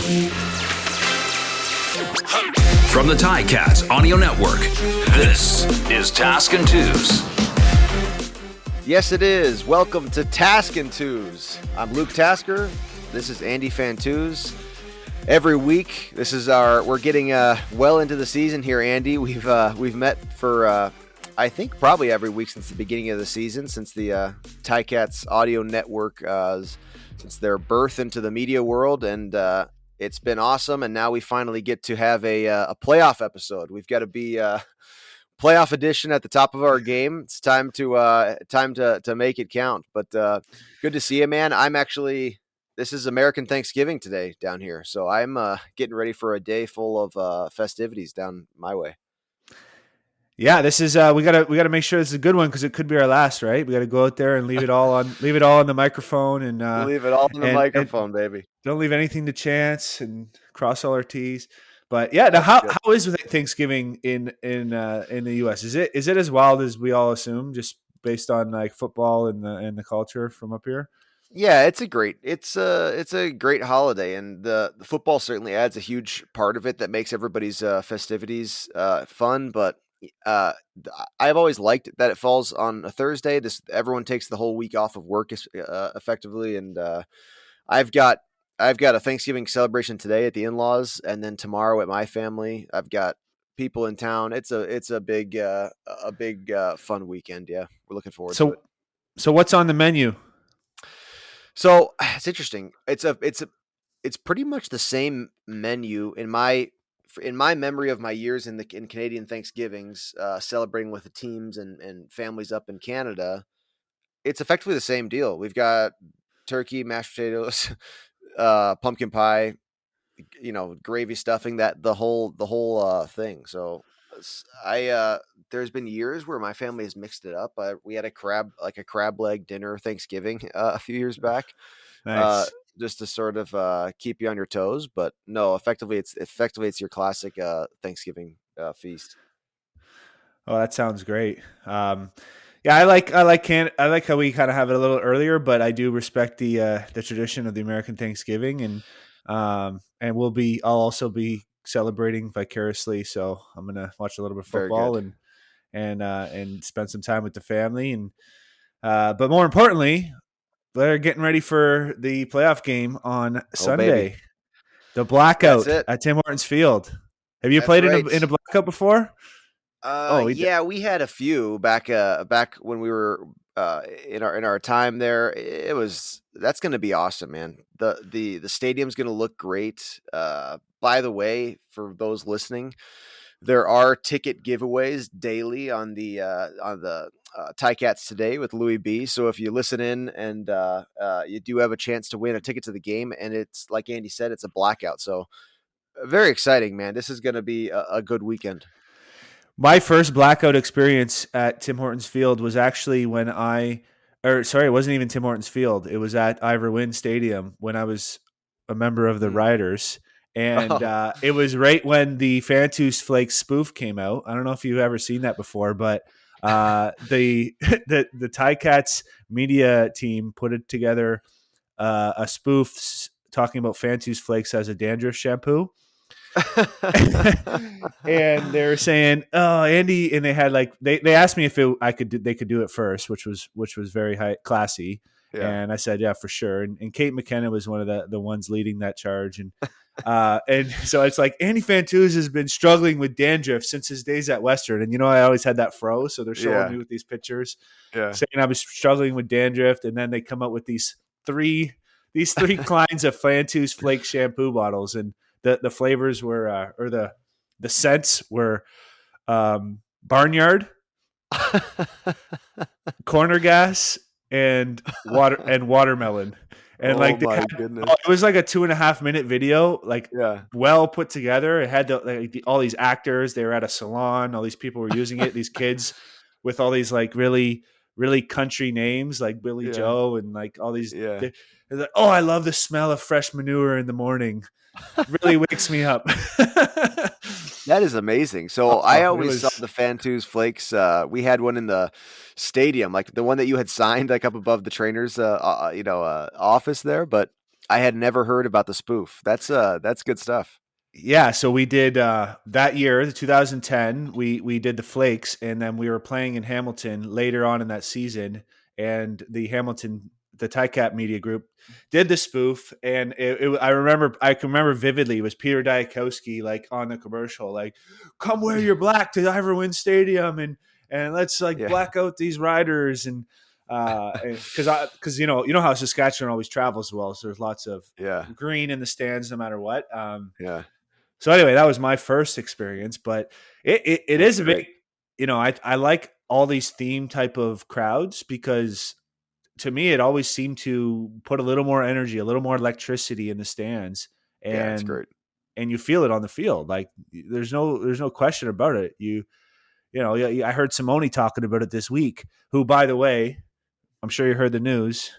From the Ticats Audio Network, this is Tasker and Andy. Yes, it is. Welcome to Tasker and Andy. I'm Luke Tasker. This is Andy Fantuz. Every week, we're getting well into the season here, Andy. We've met for I think probably every week since the beginning of the season, since the Ticats Audio Network, since their birth into the media world, and it's been awesome. And now we finally get to have a playoff episode. We've got to be playoff edition at the top of our game. It's time to make it count. But good to see you, man. This is American Thanksgiving today down here, so I'm getting ready for a day full of festivities down my way. Yeah, this is we gotta make sure this is a good one because it could be our last, right? We got to go out there and leave it all on the microphone and leave it all on the microphone, baby. Don't leave anything to chance and cross all our T's. But yeah, now how is Thanksgiving in the U.S.? Is it as wild as we all assume, just based on like football and the culture from up here? Yeah, it's a great holiday, and the football certainly adds a huge part of it that makes everybody's festivities fun. But I've always liked that it falls on a Thursday. Everyone takes the whole week off of work effectively, and I've got a Thanksgiving celebration today at the in-laws, and then tomorrow at my family. I've got people in town. It's a big fun weekend. Yeah, we're looking forward to it. So what's on the menu? So it's interesting. It's pretty much the same menu in my memory of my years in Canadian Thanksgivings, celebrating with the teams and families up in Canada. It's effectively the same deal. We've got turkey, mashed potatoes, pumpkin pie, gravy, stuffing, that the whole thing. So there's been years where my family has mixed it up. We had a crab leg dinner Thanksgiving a few years back. Nice. Just to sort of keep you on your toes, but no, effectively it's your classic Thanksgiving feast. Oh, that sounds great. Yeah, I like how we kind of have it a little earlier, but I do respect the tradition of the American Thanksgiving, and I'll also be celebrating vicariously. So I'm gonna watch a little bit of football and spend some time with the family, and but more importantly, they're getting ready for the playoff game on Sunday. Baby. The blackout at Tim Hortons Field. Have you played in a blackout before? We had a few back when we were in our time there. That's going to be awesome, man. The stadium's going to look great. By the way, for those listening, there are ticket giveaways daily on the Ticats Today with Louis B. So if you listen in and you do have a chance to win a ticket to the game, and it's like Andy said, it's a blackout. So very exciting, man. This is going to be a good weekend. My first blackout experience at Tim Hortons Field was actually it wasn't even Tim Hortons Field. It was at Ivor Wynne Stadium when I was a member of the Riders. And it was right when the Fantuz Flakes spoof came out. I don't know if you've ever seen that before, but the Ticats media team put it together a spoof talking about Fantuz Flakes as a dandruff shampoo. And they were saying, "Oh, Andy," and they had they asked me if they could do it first, which was very classy. Yeah. And I said, yeah, for sure. And Kate McKenna was one of the ones leading that charge. And so it's like Andy Fantuz has been struggling with dandruff since his days at Western. And, I always had that fro. So they're showing me with these pictures saying I was struggling with dandruff. And then they come up with these three kinds of Fantuz Flake shampoo bottles. And the flavors were, or the scents were Barnyard, Corner Gas, and watermelon. And it was like a 2.5 minute video, well put together. It had all these actors. They were at a salon. All these people were using it. These kids with all these really, really country names like Billy Joe and all these. They're like, oh, I love the smell of fresh manure in the morning. It really wakes me up. That is amazing. So I always saw the Fantuz Flakes. We had one in the stadium, like the one that you had signed, up above the trainer's, office there. But I had never heard about the spoof. That's good stuff. Yeah, so we did that year, the 2010. We did the Flakes, and then we were playing in Hamilton later on in that season, and the Ticat Media Group did the spoof, and I can remember vividly. It was Peter Diakowski like on the commercial, like, "Come wear your black to Iverwin Stadium, and let's like Yeah. black out these riders." And because you know how Saskatchewan always travels well, so there's lots of Yeah. green in the stands no matter what. Yeah. So anyway, that was my first experience, but it That's is a great. big, I like all these theme type of crowds because to me it always seemed to put a little more energy, a little more electricity in the stands, Yeah, it's and great. you feel it on the field. Like there's no question about it. I heard Simone talking about it this week. Who, by the way, I'm sure you heard the news.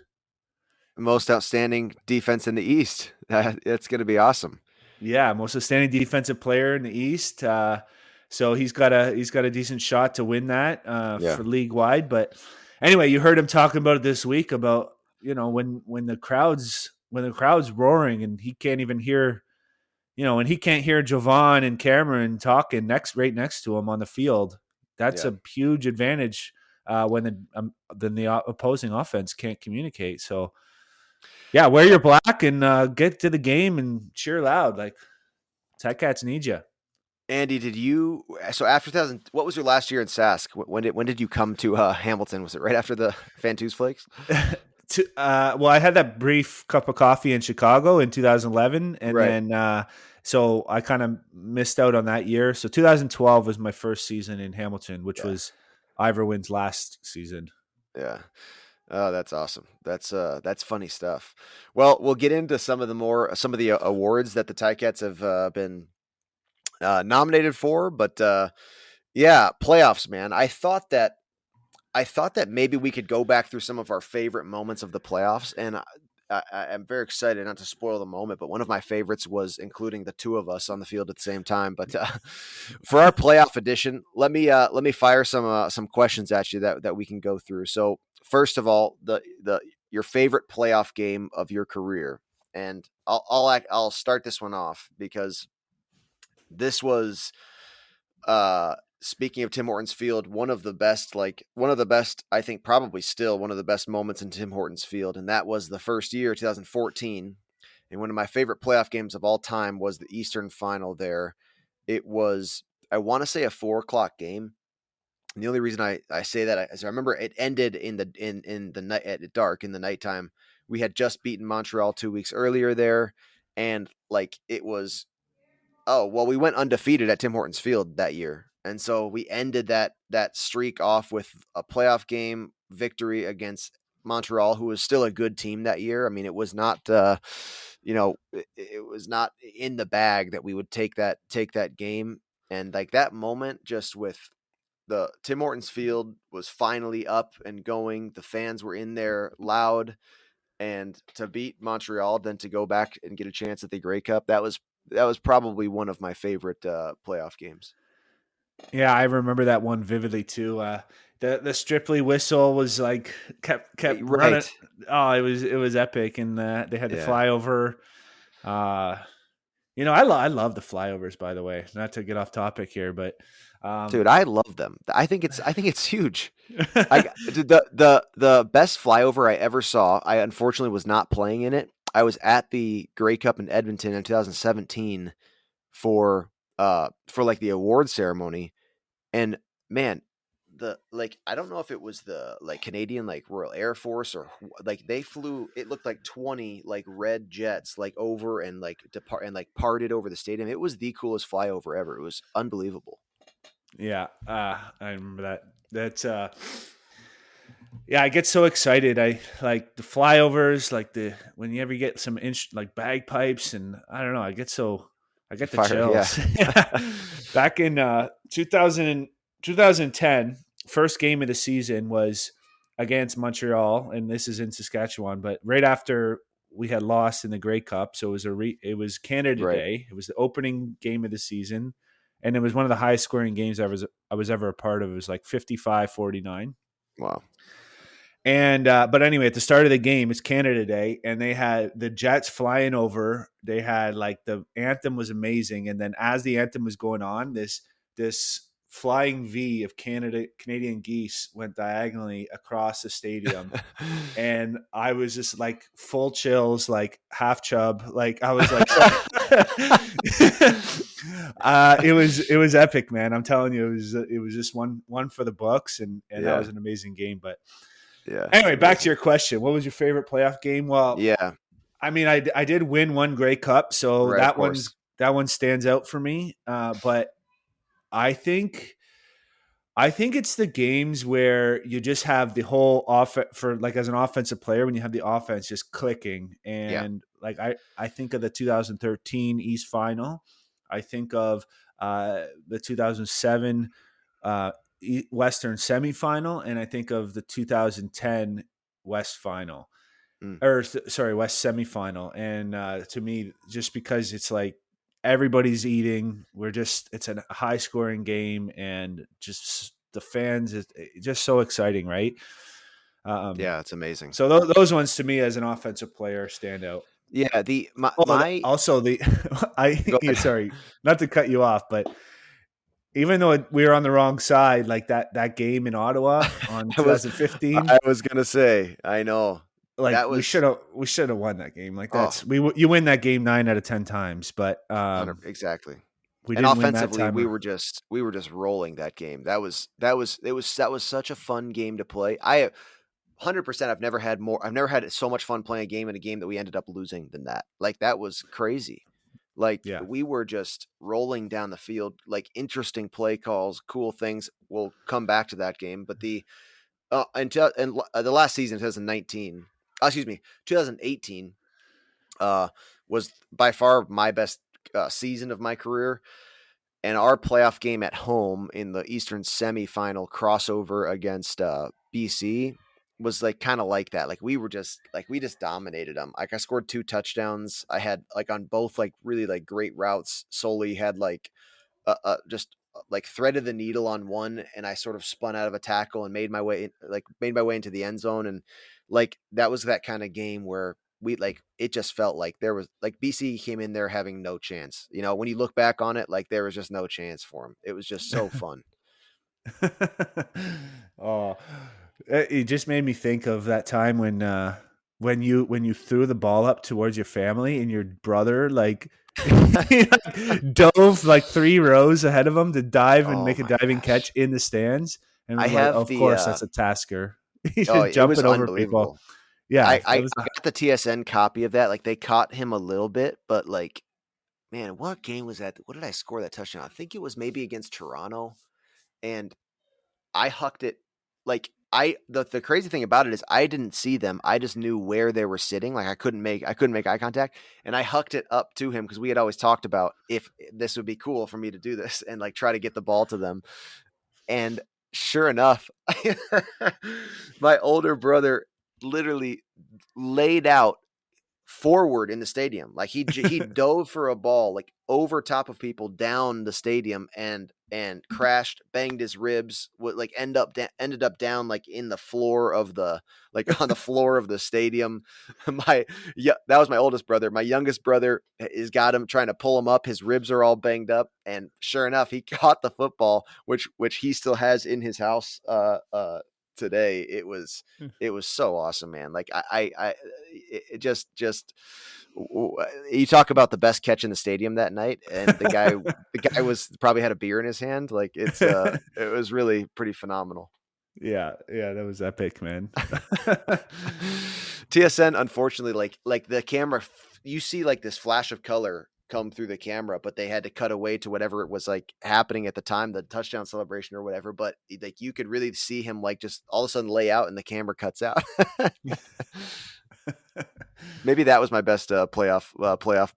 Most outstanding defense in the East. That's going to be awesome. Yeah, most outstanding defensive player in the East. So he's got a decent shot to win that Yeah. for league wide. But anyway, you heard him talking about it this week about when the crowd's roaring and he can't even hear and he can't hear Jovan and Cameron talking right next to him on the field. That's Yeah. a huge advantage then the opposing offense can't communicate. So yeah, wear your black and get to the game and cheer loud. Like Ticats need you. Andy, so after 2000, what was your last year in Sask? When did you come to Hamilton? Was it right after the Fantuz Flakes? Well, I had that brief cup of coffee in Chicago in 2011, and Right. then so I kind of missed out on that year. So 2012 was my first season in Hamilton, which Yeah. was Iverwin's last season. Yeah. Oh, that's awesome. That's funny stuff. Well, we'll get into some of the awards that the Ticats have been nominated for, but yeah, playoffs, man. I thought that maybe we could go back through some of our favorite moments of the playoffs, and I'm very excited not to spoil the moment, but one of my favorites was including the two of us on the field at the same time. But for our playoff edition, let me fire some questions at you that we can go through. So first of all, the your favorite playoff game of your career, and I'll start this one off because this was speaking of Tim Hortons Field, one of the best, I think probably still one of the best moments in Tim Hortons Field. And that was the first year, 2014. And one of my favorite playoff games of all time was the Eastern Final there. It was, I want to say, a 4 o'clock game. And the only reason I say that is I remember it ended in the night at dark in the nighttime. We had just beaten Montreal 2 weeks earlier there. And like it was, oh, well, we went undefeated at Tim Hortons Field that year. And so we ended that streak off with a playoff game victory against Montreal, who was still a good team that year. I mean, it was not, it was not in the bag that we would take that game. And like that moment, just with the Tim Hortons Field was finally up and going, the fans were in there loud, and to beat Montreal, then to go back and get a chance at the Grey Cup, that was probably one of my favorite playoff games. Yeah, I remember that one vividly too. The Stripley whistle was like kept running. Right. Oh, it was epic, and they had the Yeah. flyover. I love the flyovers. By the way, not to get off topic here, but Dude, I love them. I think it's huge. The best flyover I ever saw, I unfortunately was not playing in it. I was at the Grey Cup in Edmonton in 2017 for like the award ceremony, and man, I don't know if it was the like Canadian like Royal Air Force or like they flew, it looked like 20 like red jets like over and like depart and like parted over the stadium. It was the coolest flyover ever. It was unbelievable. Yeah, I remember that. That's yeah, I get so excited. I like the flyovers, like when you ever get some like bagpipes, and I don't know. I get the Fire, chills. yeah. Back in 2010, first game of the season was against Montreal, and this is in Saskatchewan. But right after we had lost in the Grey Cup, so it was Canada Right. Day. It was the opening game of the season, and it was one of the highest scoring games I was ever a part of. It was like 55-49. Wow. And but anyway, at the start of the game, it's Canada Day, and they had the Jets flying over. They had like the anthem was amazing, and then as the anthem was going on, this flying V of Canadian geese went diagonally across the stadium, and I was just like full chills, like half chub, like I was like, it was epic, man. I'm telling you, it was just one for the books, and that was an amazing game, but. Yeah. Anyway, back to your question. What was your favorite playoff game? Well, yeah. I mean, I did win one Grey Cup, so Right, of course. that one stands out for me. But I think it's the games where you just have the whole offense for like as an offensive player when you have the offense just clicking, and like I think of the 2013 East Final. I think of the 2007 Western semifinal, and I think of the 2010 West final, sorry, West semifinal. And to me, just because it's like everybody's eating, it's a high scoring game, and just the fans, it's just so exciting, right? Yeah, it's amazing. So those ones to me as an offensive player stand out. Yeah, Also sorry, not to cut you off, but even though we were on the wrong side, like that game in Ottawa on 2015, I was gonna say, I know, like that was we should have won that game. Like you win that game 9 out of 10 times, but exactly. we And didn't win that offensively, time. we were just rolling that game. That was such a fun game to play. 100%. I've never had so much fun playing a game that we ended up losing than that. Like that was crazy. Like we were just rolling down the field, like interesting play calls, cool things. We'll come back to that game, but the last season, 2018, was by far my best season of my career. And our playoff game at home in the Eastern semifinal crossover against BC was like kind of like that. Like we just dominated them. Like I scored 2 touchdowns. I had like on both like really like great routes. Solely had like just like threaded the needle on one, and I sort of spun out of a tackle and made my way into the end zone. And like that was that kind of game where it just felt like there was like BC came in there having no chance. You know, when you look back on it, like there was just no chance for them. It was just so fun. Oh, it just made me think of that time when you threw the ball up towards your family and your brother like dove like 3 rows ahead of him to dive and make a diving catch in the stands. And of course, that's a Tasker. He's just jumping over people. Yeah, I got the TSN copy of that. Like they caught him a little bit, but like, man, what game was that? What did I score that touchdown? I think it was maybe against Toronto, and I hucked it. Like the crazy thing about it is I didn't see them. I just knew where they were sitting. Like I couldn't make eye contact, and I hucked it up to him because we had always talked about if this would be cool for me to do this and like try to get the ball to them. And sure enough, my older brother literally laid out forward in the stadium. Like he dove for a ball like over top of people down the stadium and crashed, banged his ribs, would like ended up down like in the floor of the on the floor of the stadium. That was my oldest brother. My youngest brother is got him trying to pull him up. His ribs are all banged up, and sure enough, he caught the football, which he still has in his house today. It was so awesome, man. Like it just you talk about the best catch in the stadium that night, and the guy was probably had a beer in his hand. Like it was really pretty phenomenal. Yeah, that was epic, man. TSN, unfortunately, like the camera, you see like this flash of color come through the camera, but they had to cut away to whatever it was like happening at the time, the touchdown celebration or whatever. But like you could really see him like just all of a sudden lay out, and the camera cuts out. Maybe that was my best playoff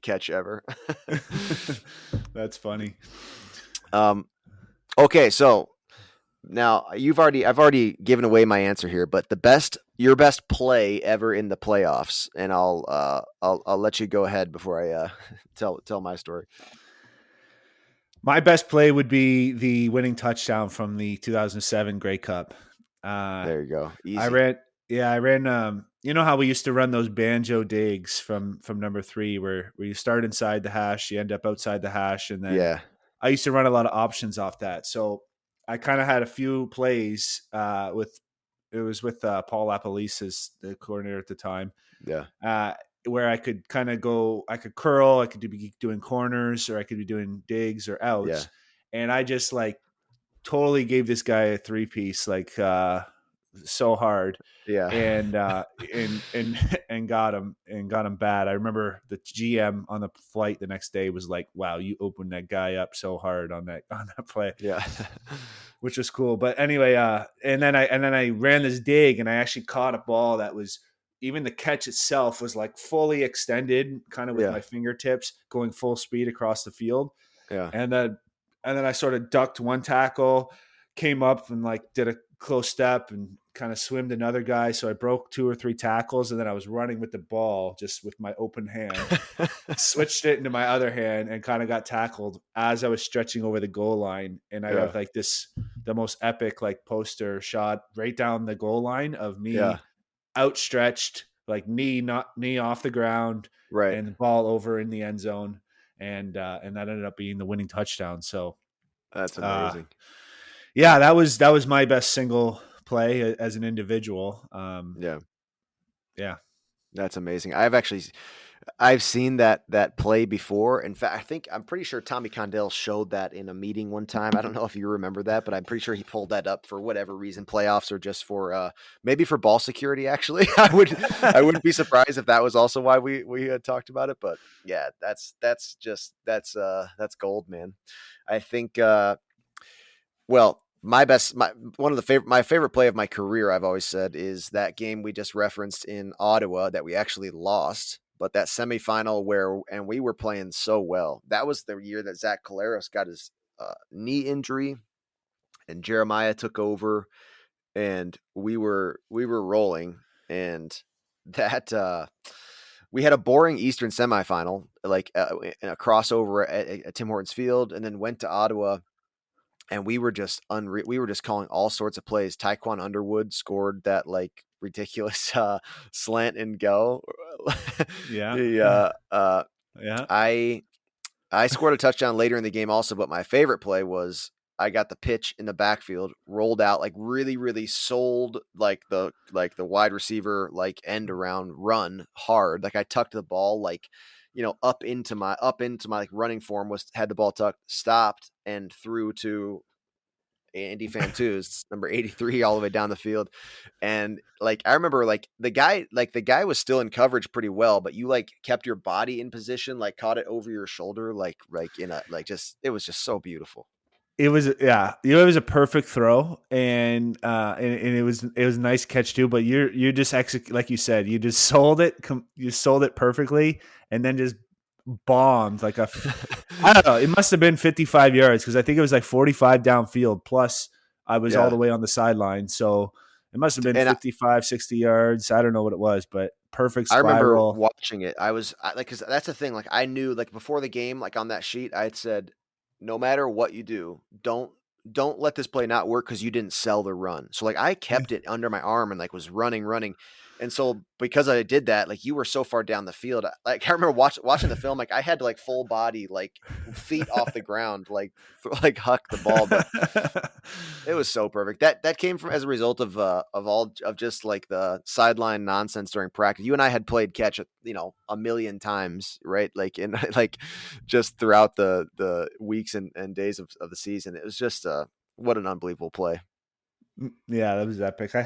catch ever. That's funny. Okay, so now I've already given away my answer here, but your best play ever in the playoffs, and I'll let you go ahead before I tell my story. My best play would be the winning touchdown from the 2007 Grey Cup. There you go. I Easy. ran, yeah, I ran. You know how we used to run those banjo digs from number three, where you start inside the hash, you end up outside the hash, and then Yeah. I used to run a lot of options off that. So I kind of had a few plays with it was with Paul Lapalisse as the coordinator at the time, Yeah. uh, where I could kind of go, I could curl, I could be doing corners, or I could be doing digs or Yeah. outs, and I just like totally gave this guy a three piece, like so hard, Yeah. and and got him bad. I remember the GM on the flight the next day was like, "Wow, you opened that guy up so hard on that play," Yeah. which was cool. But anyway, and then I ran this dig, and I actually caught a ball that was even the catch itself was like fully extended, kind of with Yeah. my fingertips going full speed across the field, Yeah. and then I sort of ducked one tackle, came up and like did a close step and kind of swimmed another guy. So I broke two or three tackles, and then I was running with the ball just with my open hand, switched it into my other hand, and kind of got tackled as I was stretching over the goal line. And I Yeah. have like the most epic like poster shot right down the goal line of Yeah. me outstretched, like knee off the ground, Right. and the ball over in the end zone, and that ended up being the winning touchdown. So, That's uh, amazing. yeah, that was my best single play as an individual. Yeah. Yeah, That's amazing. I've seen that play before. In fact, I'm pretty sure Tommy Condell showed that in a meeting one time. I don't know if you remember that, but I'm pretty sure he pulled that up for whatever reason, playoffs or just for maybe for ball security. Actually, I wouldn't be surprised if that was also why we had talked about it. But yeah, that's gold, man. I think well, my favorite play of my career, I've always said, is that game we just referenced in Ottawa that we actually lost, but that semifinal and we were playing so well. That was the year that Zach Collaros got his knee injury, and Jeremiah took over, and we were rolling, and that we had a boring Eastern semifinal, like in a crossover at Tim Hortons Field, and then went to Ottawa and we were just we were just calling all sorts of plays. Taekwon Underwood scored that like ridiculous slant and go. yeah, the yeah, I scored a touchdown later in the game also, but my favorite play was I got the pitch in the backfield, rolled out like really sold like the wide receiver like end around run hard. Like I tucked the ball like up into my like running form, was had the ball tucked, stopped and threw to Andy Fantuz, number 83, all the way down the field. And like I remember the guy was still in coverage pretty well, but you like kept your body in position, like caught it over your shoulder, like in a like just it was just so beautiful. it was, yeah, it was a perfect throw, and it was a nice catch too. But you just execute, like you said, you just you sold it perfectly, and then just bombed like I don't know. It must have been 55 yards because I think it was like 45 downfield. Plus, I was all Yeah. the way on the sideline. So it must have been And 55, 60 yards. I don't know what it was, but perfect I remember spiral. watching it. Like, cause that's the thing. Like I knew like before the game, like on that sheet, I had said, no matter what you do, don't let this play not work because you didn't sell the run. So like I kept it under my arm and like was running. And so because I did that, like you were so far down the field. Like I remember watching the film, like I had to like full body, like feet off the ground, like huck the ball. But it was so perfect. That came from as a result of just like the sideline nonsense during practice. You and I had played catch, a million times, right? Like in like just throughout the weeks and days of the season. It was just what an unbelievable play. Yeah, that was epic. I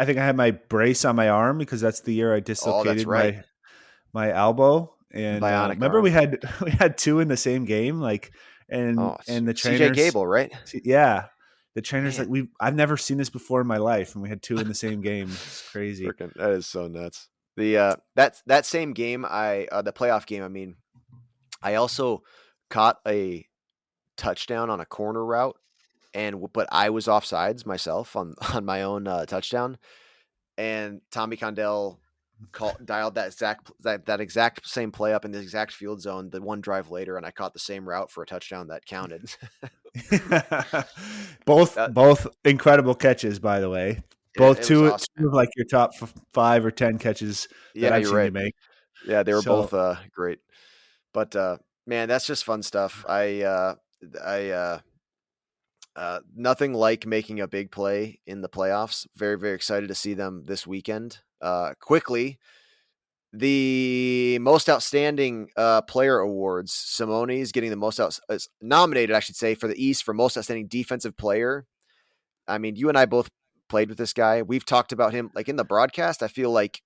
think I had my brace on my arm because that's the year I Oh, that's dislocated right. my elbow. And Bionic remember we arm. had we had two in the same game, like, and Oh, and the CJ trainers, Gable, right? yeah, the trainers like Man, I've never seen this before in my life, and we had two in the same game. It's crazy. freaking that is so nuts. That same game, the playoff game. I mean, I also caught a touchdown on a corner route, but I was offsides myself on on my own touchdown, and Tommy Condell. dialed that exact same play up in the exact field zone the one drive later, and I caught the same route for a touchdown that counted. both That, both incredible catches, by the way. Both it was awesome, two man. of like your top 5 or 10 catches that Yeah, I've you're seen you right. make. Yeah, they were So both great. But man, that's just fun stuff. I nothing like making a big play in the playoffs. Very, very excited to see them this weekend. Quickly, the most outstanding player awards. Simone is getting the most nominated, I should say, for the East for most outstanding defensive player. I mean, you and I both played with this guy. We've talked about him like in the broadcast. I feel like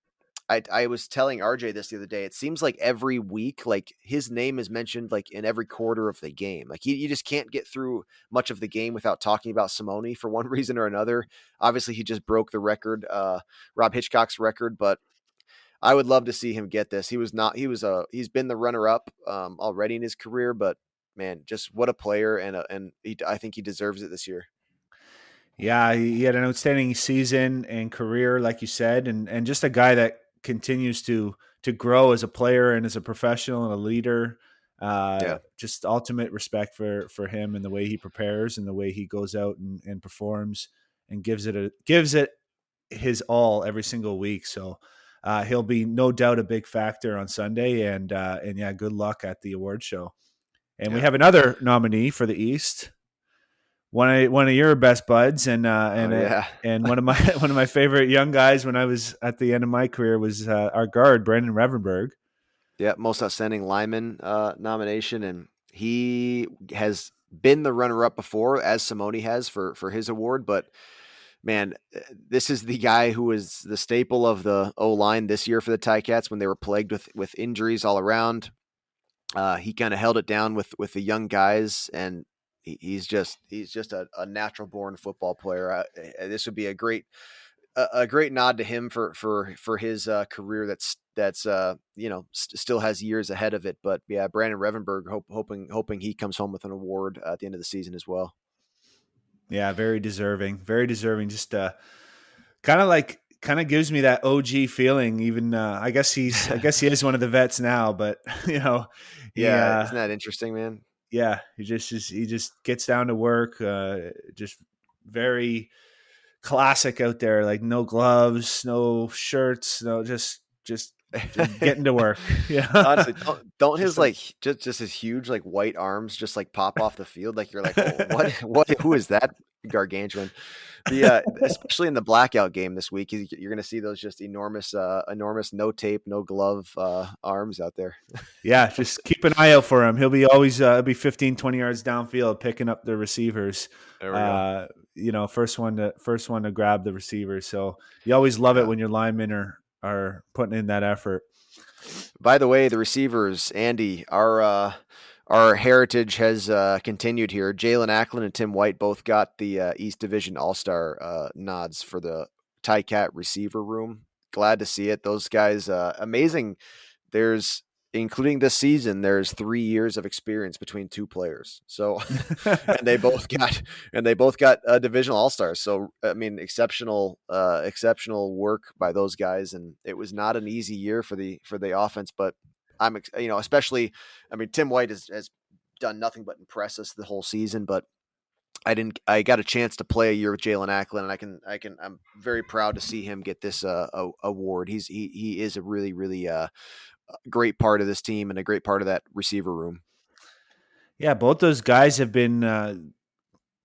I was telling RJ this the other day. It seems like every week, like his name is mentioned like in every quarter of the game. Like you just can't get through much of the game without talking about Simone for one reason or another. Obviously, he just broke the record, Rob Hitchcock's record, but I would love to see him get this. He was not. He's been the runner up already in his career, but man, just what a player, I think he deserves it this year. yeah, he had an outstanding season and career, like you said, and just a guy that continues to grow as a player and as a professional and a leader. Yeah, Just ultimate respect for him and the way he prepares and the way he goes out and performs and gives it his all every single week. So he'll be no doubt a big factor on Sunday. And yeah, good luck at the award show. And we yeah. have another nominee for the East, one of your best buds, Oh yeah. and one of my one of my favorite young guys when I was at the end of my career was our guard Brandon Revenberg. Yeah, most outstanding lineman nomination, and he has been the runner-up before, as Simone has for his award. But man, this is the guy who was the staple of the O line this year for the Ticats when they were plagued with injuries all around. He kind of held it down with the young guys, and he's just a natural born football player. This would be a great nod to him for his career that's still has years ahead of it. But yeah, Brandon Revenberg hoping he comes home with an award at the end of the season as well. Yeah, very deserving, very deserving. Just kind of gives me that OG feeling. Even I guess he is one of the vets now, but you know he Yeah, isn't that interesting, man? yeah, he just gets down to work. Just very classic out there, like no gloves, no shirts, no just getting to work. Yeah. Honestly, don't Just his like like just his huge like white arms just like pop off the field like you're like, oh, what who is that gargantuan? Especially in the blackout game this week, you're going to see those just enormous no tape, no glove arms out there. yeah, just keep an eye out for him. He'll be always be 15, 20 yards downfield picking up the receivers. There we go. First one to grab the receivers. So you always love it Yeah. when your linemen are putting in that effort. By the way, the receivers, Andy, our heritage has continued here. Jalen Acklin and Tim White both got the East Division All Star nods for the Ticat receiver room. Glad to see it. Those guys, amazing. There's including this season. There's 3 years of experience between two players. So, and they both got divisional all stars. So I mean, exceptional work by those guys, and it was not an easy year for the offense. But especially, I mean, Tim White has done nothing but impress us the whole season. But I got a chance to play a year with Jalen Acklin, and I'm very proud to see him get this award. He is a really really great part of this team and a great part of that receiver room. Yeah, both those guys have been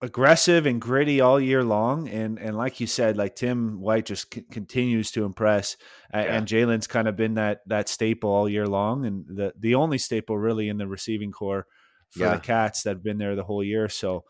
aggressive and gritty all year long, and like you said, like Tim White just continues to impress, Yeah. and Jalen's kind of been that staple all year long, and the only staple really in the receiving core for the Yeah. Cats that have been there the whole year. So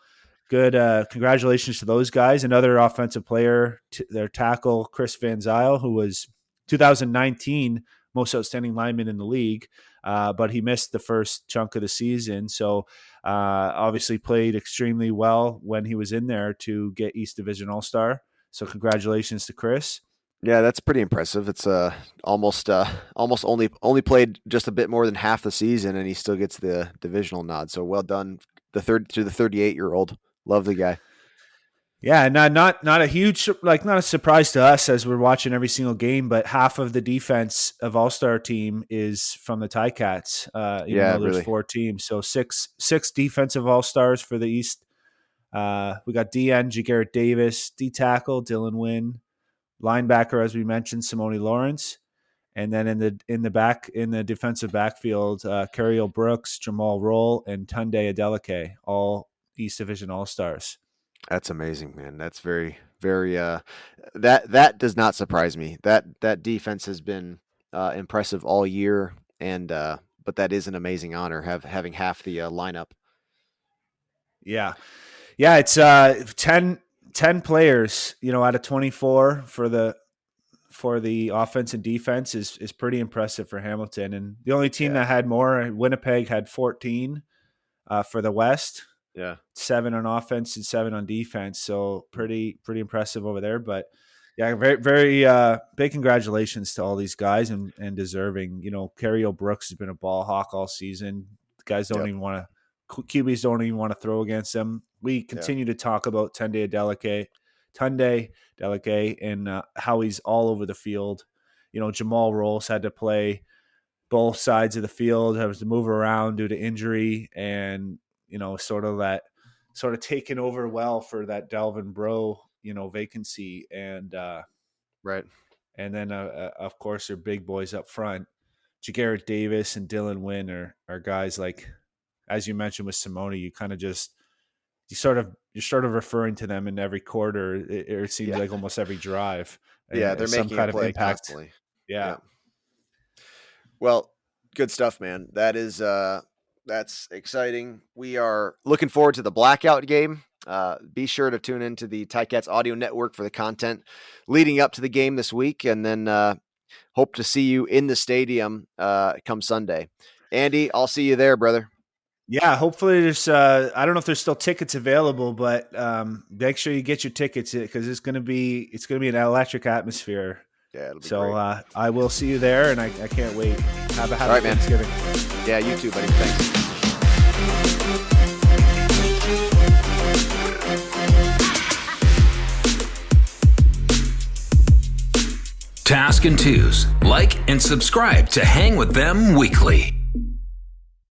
good, congratulations to those guys. Another offensive player, their tackle Chris Van Zyl, who was 2019 most outstanding lineman in the league, but he missed the first chunk of the season. So obviously played extremely well when he was in there to get East Division All Star. So congratulations to Chris. Yeah, that's pretty impressive. It's almost only played just a bit more than half the season, and he still gets the divisional nod. So well done, the 38-year-old. Love the guy. Yeah, not a huge, like, not a surprise to us as we're watching every single game, but half of the defense of All-Star team is from the Ticats, even Yeah, though there's really. 4 teams. So six defensive All-Stars for the East. We got DN, Jagarrett Davis, D-tackle, Dylan Wynn, linebacker, as we mentioned, Simone Lawrence. And then in the defensive backfield, Cariel Brooks, Jamal Roll, and Tunde Adeleke, all East Division All-Stars. That's amazing, man. That's very, very. That does not surprise me. That defense has been impressive all year, and but that is an amazing honor having half the lineup. Yeah. Yeah, it's 10 players, out of 24 for the offense and defense is pretty impressive for Hamilton. And the only team that had more, Winnipeg, had 14 for the West. Yeah. 7 on offense and 7 on defense. So pretty impressive over there. But yeah, very, very big congratulations to all these guys and deserving. Cariel Brooks has been a ball hawk all season. The guys don't even want to, QBs don't even want to throw against them. We continue to talk about Tunde Adeleke and how he's all over the field. Jamal Rolls had to play both sides of the field, has to move around due to injury, and sort of taken over well for that Dalvin Bro vacancy, and right. And then of course their big boys up front, Jagarrett Davis and Dylan Wynn are guys like, as you mentioned with Simone, you kind of just you're sort of referring to them in every quarter. It seems like almost every drive. Yeah, they're making some kind a play of impact. constantly. Yeah. Well, good stuff, man. That is that's exciting. We are looking forward to the blackout game. Be sure to tune into the Ticats Audio Network for the content leading up to the game this week, and then hope to see you in the stadium come Sunday. Andy, I'll see you there, brother. Yeah, hopefully there's I don't know if there's still tickets available, but make sure you get your tickets because it's gonna be an electric atmosphere. Yeah, it'll be so great. I will see you there, and I can't wait. Have a happy Thanksgiving. Man. Yeah, you too, buddy. Thanks. Task and Tuz. Like and subscribe to hang with them weekly.